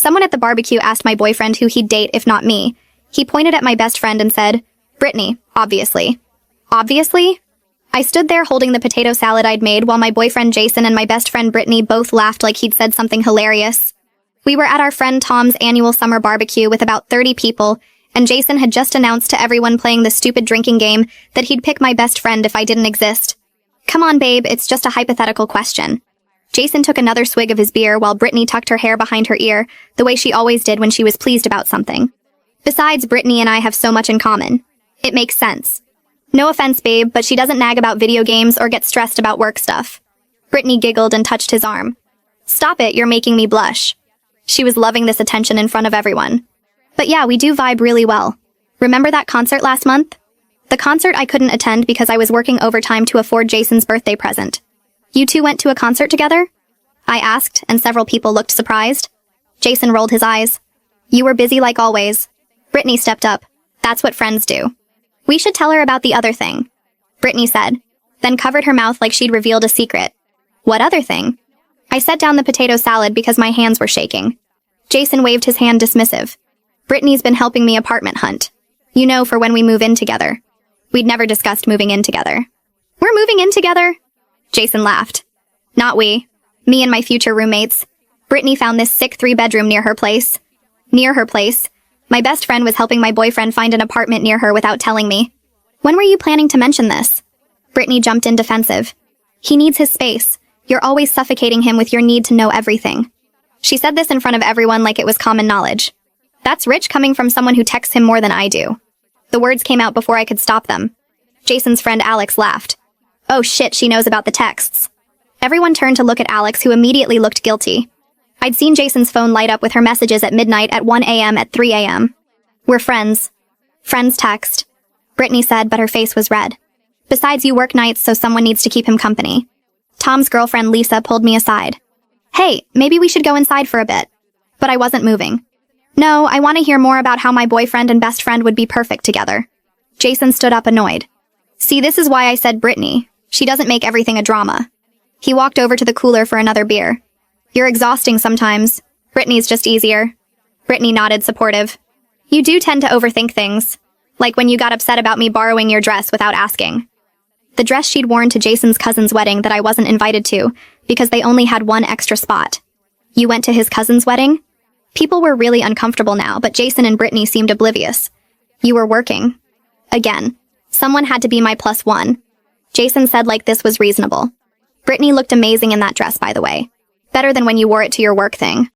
Someone at the barbecue asked my boyfriend who he'd date if not me. He pointed at my best friend and said, "Brittany, obviously." Obviously? I stood there holding the potato salad I'd made while my boyfriend Jason and my best friend Brittany both laughed like he'd said something hilarious. We were at our friend Tom's annual summer barbecue with about 30 people, and Jason had just announced to everyone playing the stupid drinking game that he'd pick my best friend if I didn't exist. Come on, babe, it's just a hypothetical question. Jason took another swig of his beer while Brittany tucked her hair behind her ear, the way she always did when she was pleased about something. Besides, Brittany and I have so much in common. It makes sense. No offense, babe, but she doesn't nag about video games or get stressed about work stuff. Brittany giggled and touched his arm. Stop it, you're making me blush. She was loving this attention in front of everyone. But yeah, we do vibe really well. Remember that concert last month? The concert I couldn't attend because I was working overtime to afford Jason's birthday present. You two went to a concert together? I asked, and several people looked surprised. Jason rolled his eyes. You were busy like always. Brittany stepped up. That's what friends do. We should tell her about the other thing, Brittany said, then covered her mouth like she'd revealed a secret. What other thing? I set down the potato salad because my hands were shaking. Jason waved his hand dismissive. Brittany's been helping me apartment hunt. You know, for when we move in together. We'd never discussed moving in together. We're moving in together? Jason laughed. Not we. Me and my future roommates. Brittany found this sick 3-bedroom near her place. Near her place. My best friend was helping my boyfriend find an apartment near her without telling me. When were you planning to mention this? Brittany jumped in defensive. He needs his space. You're always suffocating him with your need to know everything. She said this in front of everyone like it was common knowledge. That's rich coming from someone who texts him more than I do. The words came out before I could stop them. Jason's friend Alex laughed. Oh shit, she knows about the texts. Everyone turned to look at Alex, who immediately looked guilty. I'd seen Jason's phone light up with her messages at midnight, at 1 a.m., at 3 a.m. We're friends. Friends text. Brittany said, but her face was red. Besides, you work nights, so someone needs to keep him company. Tom's girlfriend Lisa pulled me aside. Hey, maybe we should go inside for a bit. But I wasn't moving. No, I want to hear more about how my boyfriend and best friend would be perfect together. Jason stood up annoyed. See, this is why I said Brittany. She doesn't make everything a drama. He walked over to the cooler for another beer. You're exhausting sometimes. Brittany's just easier. Brittany nodded, supportive. You do tend to overthink things. Like when you got upset about me borrowing your dress without asking. The dress she'd worn to Jason's cousin's wedding that I wasn't invited to, because they only had one extra spot. You went to his cousin's wedding? People were really uncomfortable now, but Jason and Brittany seemed oblivious. You were working. Again. Someone had to be my +1. Jason said like this was reasonable. Brittany looked amazing in that dress, by the way. Better than when you wore it to your work thing.